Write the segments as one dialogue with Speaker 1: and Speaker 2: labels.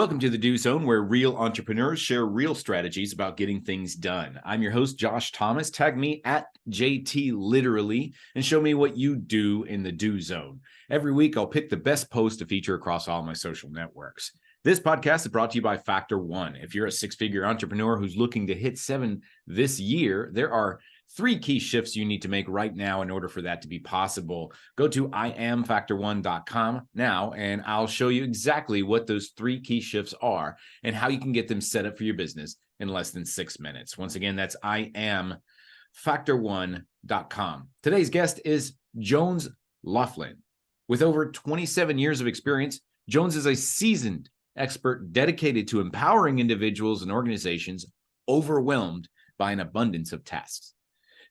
Speaker 1: Welcome to the Do Zone, where real entrepreneurs share real strategies about getting things done. I'm your host, Josh Thomas. Tag me at JT Literally and show me what you do in the Do Zone. Every week, I'll pick the best post to feature across all my social networks. This podcast is brought to you by Factor One. If you're a six-figure entrepreneur who's looking to hit 7 this year, there are 3 key shifts you need to make right now in order for that to be possible. Go to iamfactor1.com now, and I'll show you exactly what those 3 key shifts are and how you can get them set up for your business in less than 6 minutes. Once again, that's iamfactor1.com. Today's guest is Jones Laughlin. With over 27 years of experience, Jones is a seasoned expert dedicated to empowering individuals and organizations overwhelmed by an abundance of tasks.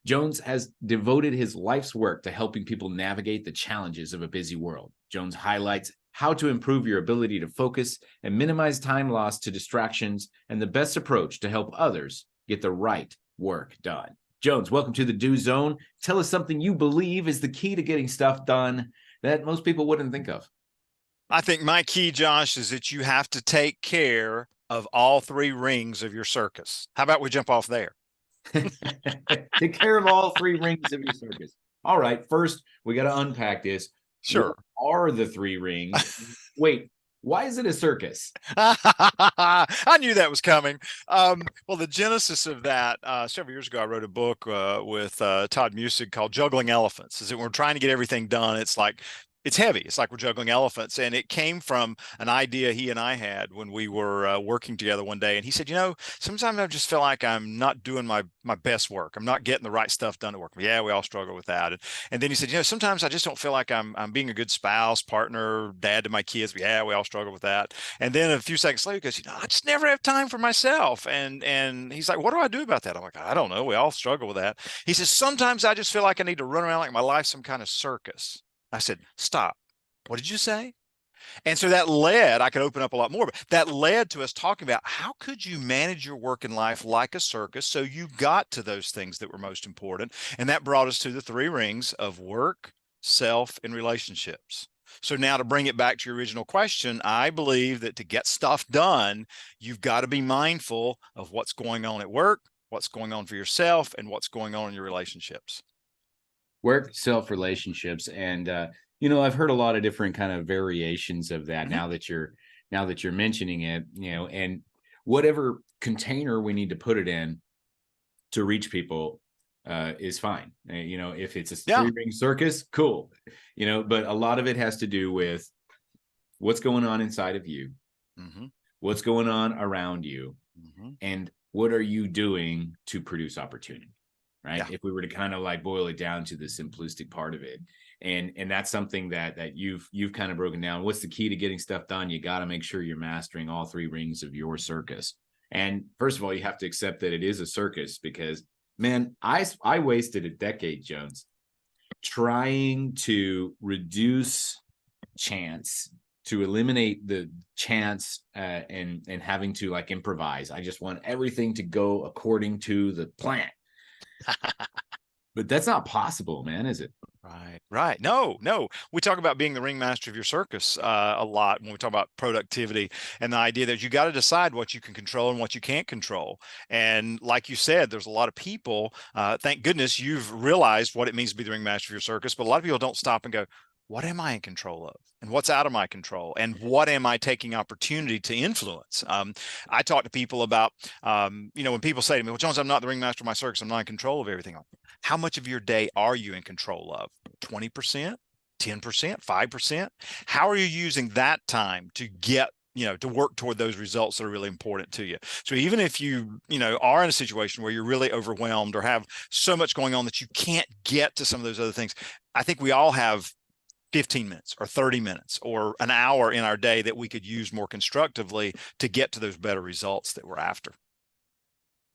Speaker 1: Jones has devoted his life's work to helping people navigate the challenges of a busy world. Jones highlights how to improve your ability to focus and minimize time lost to distractions and the best approach to help others get the right work done. Jones, welcome to the Do Zone. Tell us something you believe is the key to getting stuff done that most people wouldn't think of.
Speaker 2: I think my key, Josh, is that you have to take care of all 3 rings of your circus. How about we jump off there?
Speaker 1: Take care of all 3 rings of your circus. All right, first, we got to unpack this.
Speaker 2: Sure.
Speaker 1: What are the 3 rings? Wait, why is it a circus?
Speaker 2: I knew that was coming. Well, the genesis of that, several years ago, I wrote a book with Todd Music called Juggling Elephants. Is that we're trying to get everything done. It's heavy. It's like we're juggling elephants. And it came from an idea he and I had when we were working together one day. And he said, sometimes I just feel like I'm not doing my best work. I'm not getting the right stuff done at work. Yeah, we all struggle with that. And then he said, sometimes I just don't feel like I'm being a good spouse, partner, dad to my kids. Yeah, we all struggle with that. And then a few seconds later, he goes, I just never have time for myself. And he's like, what do I do about that? I'm like, I don't know. We all struggle with that. He says, sometimes I just feel like I need to run around like my life's some kind of circus. I said, stop. What did you say? And so that led, I could open up a lot more, but that led to us talking about how could you manage your work and life like a circus so you got to those things that were most important. And that brought us to the 3 rings of work, self, and relationships. So now to bring it back to your original question, I believe that to get stuff done, you've got to be mindful of what's going on at work, what's going on for yourself, and what's going on in your relationships.
Speaker 1: Work, self, relationships, and I've heard a lot of different kind of variations of that.
Speaker 2: Mm-hmm.
Speaker 1: Now that you're mentioning it, and whatever container we need to put it in to reach people is fine. If it's a 3-ring circus, cool. But a lot of it has to do with what's going on inside of you, what's going on around you, and what are you doing to produce opportunity. Right. Yeah. If we were to kind of like boil it down to the simplistic part of it. And that's something that you've kind of broken down. What's the key to getting stuff done? You got to make sure you're mastering all 3 rings of your circus. And first of all, you have to accept that it is a circus because, man, I wasted a decade, Jones, trying to reduce chance, to eliminate the chance and having to like improvise. I just want everything to go according to the plan. But that's not possible, man, is it?
Speaker 2: Right. No. We talk about being the ringmaster of your circus a lot when we talk about productivity and the idea that you got to decide what you can control and what you can't control. And like you said, there's a lot of people, thank goodness you've realized what it means to be the ringmaster of your circus, but a lot of people don't stop and go, what am I in control of? And what's out of my control? And what am I taking opportunity to influence? I talk to people about, when people say to me, well, Jones, I'm not the ringmaster of my circus. I'm not in control of everything. How much of your day are you in control of? 20%, 10%, 5%? How are you using that time to get to work toward those results that are really important to you? So even if you, are in a situation where you're really overwhelmed or have so much going on that you can't get to some of those other things, I think we all have 15 minutes or 30 minutes or an hour in our day that we could use more constructively to get to those better results that we're after.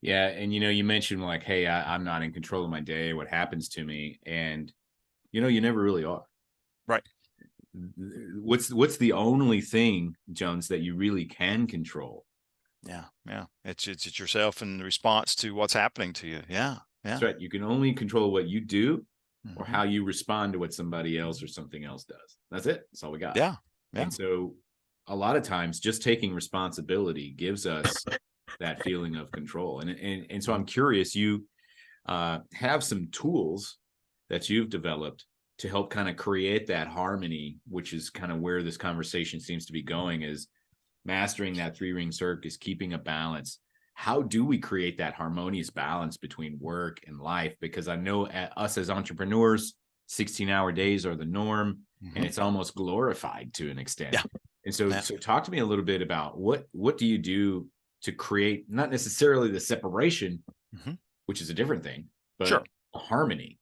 Speaker 1: Yeah. And, you mentioned like, hey, I'm not in control of my day, what happens to me. And, you never really are.
Speaker 2: Right.
Speaker 1: What's the only thing, Jones, that you really can control?
Speaker 2: Yeah. It's yourself in response to what's happening to you. Yeah.
Speaker 1: That's right. You can only control what you do or how you respond to what somebody else or something else does. That's it. That's all we got.
Speaker 2: Yeah.
Speaker 1: And so a lot of times just taking responsibility gives us that feeling of control. And so I'm curious, you have some tools that you've developed to help kind of create that harmony, which is kind of where this conversation seems to be going, is mastering that 3-ring circus, keeping a balance. How do we create that harmonious balance between work and life? Because I know us as entrepreneurs, 16-hour days are the norm, and it's almost glorified to an extent.
Speaker 2: Yeah.
Speaker 1: And so talk to me a little bit about what do you do to create not necessarily the separation, which is a different thing, but harmony.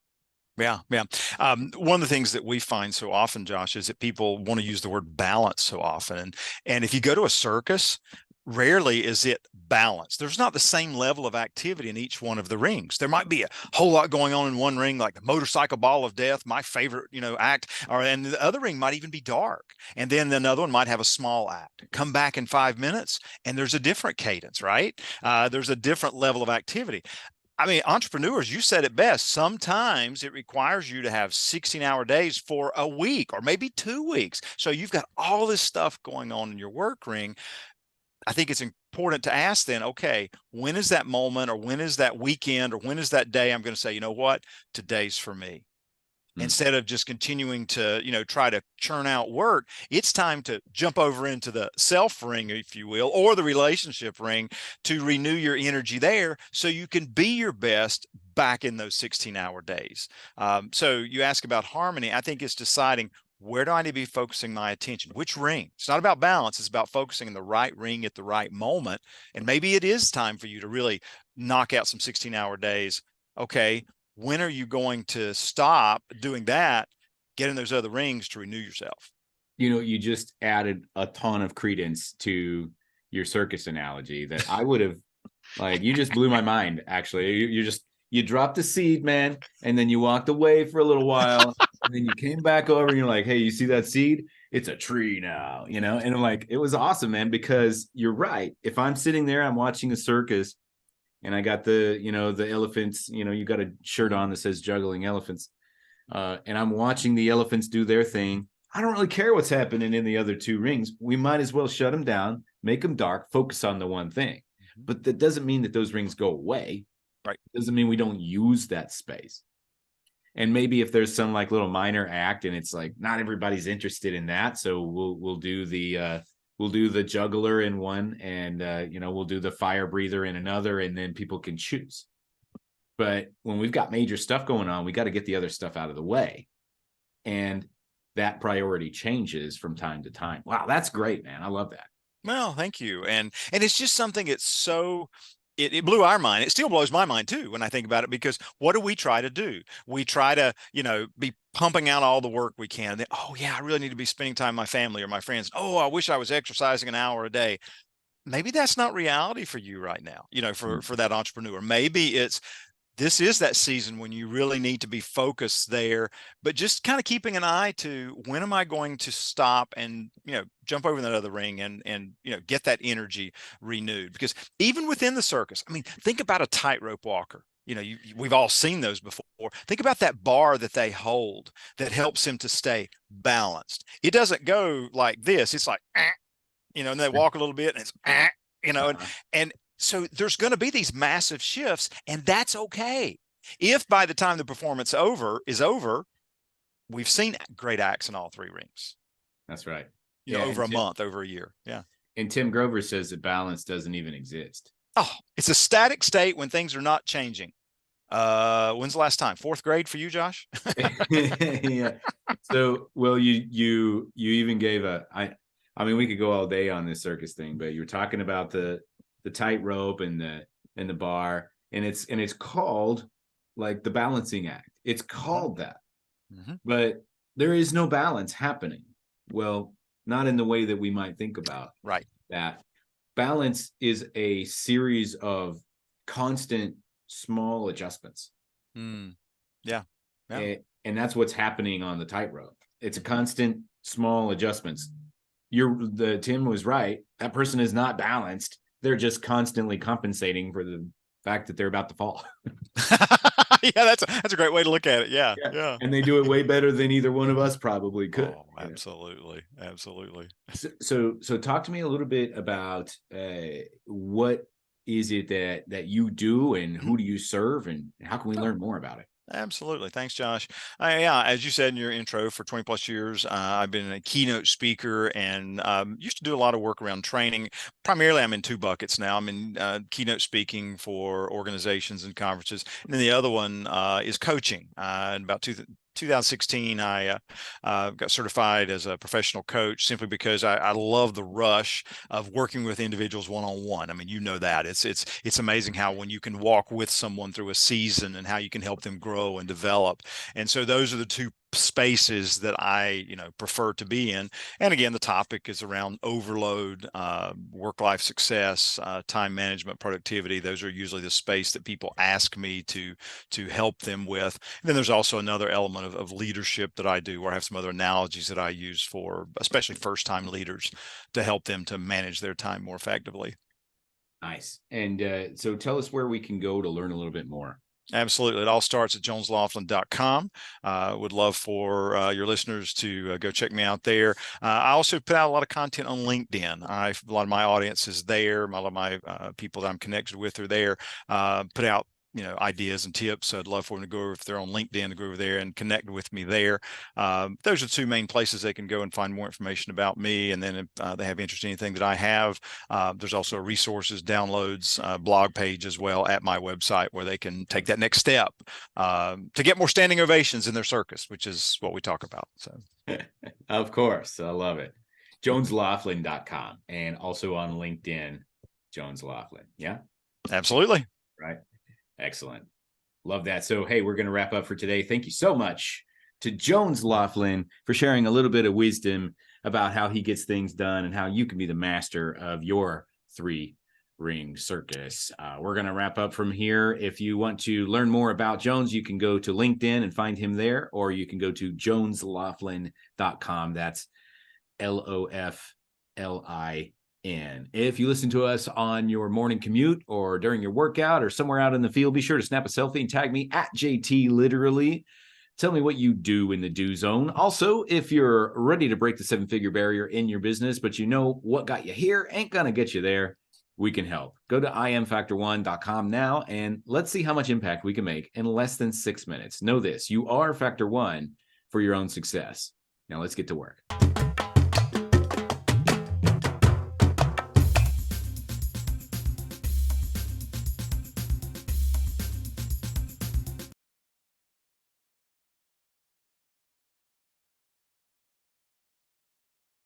Speaker 2: Yeah. One of the things that we find so often, Josh, is that people want to use the word balance so often. And if you go to a circus, rarely is it balanced. There's not the same level of activity in each one of the rings. There might be a whole lot going on in one ring, like the motorcycle ball of death, my favorite, act, and the other ring might even be dark. And then another one might have a small act. Come back in 5 minutes, and there's a different cadence, right? There's a different level of activity. I mean, entrepreneurs, you said it best. Sometimes it requires you to have 16-hour days for a week or maybe 2 weeks. So you've got all this stuff going on in your work ring. I think it's important to ask then, okay, when is that moment, or when is that weekend, or when is that day I'm going to say, you know what, today's for me. Instead of just continuing to, try to churn out work, it's time to jump over into the self ring, if you will, or the relationship ring, to renew your energy there so you can be your best back in those 16-hour days. So you ask about harmony. I think it's deciding, where do I need to be focusing my attention? Which ring? It's not about balance. It's about focusing in the right ring at the right moment. And maybe it is time for you to really knock out some 16-hour days. Okay, when are you going to stop doing that, get in those other rings to renew yourself?
Speaker 1: You just added a ton of credence to your circus analogy that I would have, you just blew my mind, actually. You dropped the seed, man, and then you walked away for a little while, and then you came back over and you're like, hey, you see that seed? It's a tree now, and I'm like, it was awesome, man, because you're right. If I'm sitting there, I'm watching a circus, and I got the elephants, you got a shirt on that says Juggling Elephants. And I'm watching the elephants do their thing. I don't really care what's happening in the other 2 rings. We might as well shut them down, make them dark, focus on the one thing. But that doesn't mean that those rings go away.
Speaker 2: Right.
Speaker 1: It doesn't mean we don't use that space. And maybe if there's some little minor act, and it's not everybody's interested in that, so we'll do the juggler in one, and we'll do the fire breather in another, and then people can choose. But when we've got major stuff going on, we got to get the other stuff out of the way, and that priority changes from time to time. Wow, that's great, man. I love that.
Speaker 2: Well, thank you. And it's just something, it's so, it blew our mind. It still blows my mind too when I think about it, because what do we try to do? We try to, be pumping out all the work we can. And then, oh yeah, I really need to be spending time with my family or my friends. Oh, I wish I was exercising an hour a day. Maybe that's not reality for you right now, for that entrepreneur. Maybe this is that season when you really need to be focused there, but just kind of keeping an eye to, when am I going to stop and, jump over that other ring and get that energy renewed? Because even within the circus, I mean, think about a tightrope walker. We've all seen those before. Think about that bar that they hold that helps him to stay balanced. It doesn't go like this. It's like, and they walk a little bit and it's, and so there's going to be these massive shifts, and that's okay. If by the time the performance is over, we've seen great acts in all 3 rings.
Speaker 1: That's right.
Speaker 2: Over a month, over a year. Yeah.
Speaker 1: And Tim Grover says that balance doesn't even exist.
Speaker 2: Oh, it's a static state when things are not changing. When's the last time? 4th grade for you, Josh?
Speaker 1: Yeah. So, well, you even gave I mean, we could go all day on this circus thing, but you're talking about the tightrope and the bar, and it's called the balancing act. It's called that, but there is no balance happening. Well, not in the way that we might think about.
Speaker 2: Right.
Speaker 1: That balance is a series of constant small adjustments.
Speaker 2: Yeah.
Speaker 1: And that's what's happening on the tightrope. It's a constant small adjustments. Tim was right. That person is not balanced. They're just constantly compensating for the fact that they're about to fall.
Speaker 2: Yeah, that's a great way to look at it. Yeah,
Speaker 1: Yeah.
Speaker 2: yeah.
Speaker 1: And they do it way better than either one of us probably could.
Speaker 2: Oh, absolutely, absolutely.
Speaker 1: So talk to me a little bit about what is it that you do, and
Speaker 2: Mhm.
Speaker 1: who do you serve, and how can we
Speaker 2: Oh,
Speaker 1: learn more about it?
Speaker 2: absolutely. Thanks, Josh. Yeah, as you said in your intro, for 20 plus years, I've been a keynote speaker and used to do a lot of work around training. Primarily, I'm in two buckets now. I'm in keynote speaking for organizations and conferences. And then the other one is coaching. In about 2016, I got certified as a professional coach simply because I love the rush of working with individuals one on one. I mean, you know that it's amazing how when you can walk with someone through a season and how you can help them grow and develop. And so those are the two spaces that I prefer to be in. And again, the topic is around overload, work-life success, time management, productivity. Those are usually the space that people ask me to help them with. And then there's also another element of leadership that I do, where I have some other analogies that I use for especially first-time leaders to help them to manage their time more effectively.
Speaker 1: Nice. And so tell us where we can go to learn a little bit more.
Speaker 2: Absolutely. It all starts at joneslaughlin.com. Would love for your listeners to go check me out there. I also put out a lot of content on LinkedIn. A lot of my audience is there. A lot of my people that I'm connected with are there. Put out ideas and tips. So I'd love for them to go over, if they're on LinkedIn, to go over there and connect with me there. Those are two main places they can go and find more information about me. And then if they have interest in anything that I have, there's also resources, downloads, blog page as well at my website, where they can take that next step to get more standing ovations in their circus, which is what we talk about. So,
Speaker 1: Of course. I love it. JonesLaughlin.com, and also on LinkedIn, Jones Laughlin. Yeah.
Speaker 2: absolutely.
Speaker 1: Right. Excellent. Love that. So, hey, we're going to wrap up for today. Thank you so much to Jones Laughlin for sharing a little bit of wisdom about how he gets things done and how you can be the master of your three-ring circus. We're going to wrap up from here. If you want to learn more about Jones, you can go to LinkedIn and find him there, or you can go to joneslaughlin.com. That's LOFLIN. If you listen to us on your morning commute or during your workout or somewhere out in the field, be sure to snap a selfie and tag me at JT Literally. Tell me what you do in the do zone. Also, if you're ready to break the seven-figure barrier in your business, but you know what got you here ain't going to get you there, we can help. Go to imfactor1.com now, and let's see how much impact we can make in less than 6 minutes. Know this: you are Factor One for your own success. Now let's get to work.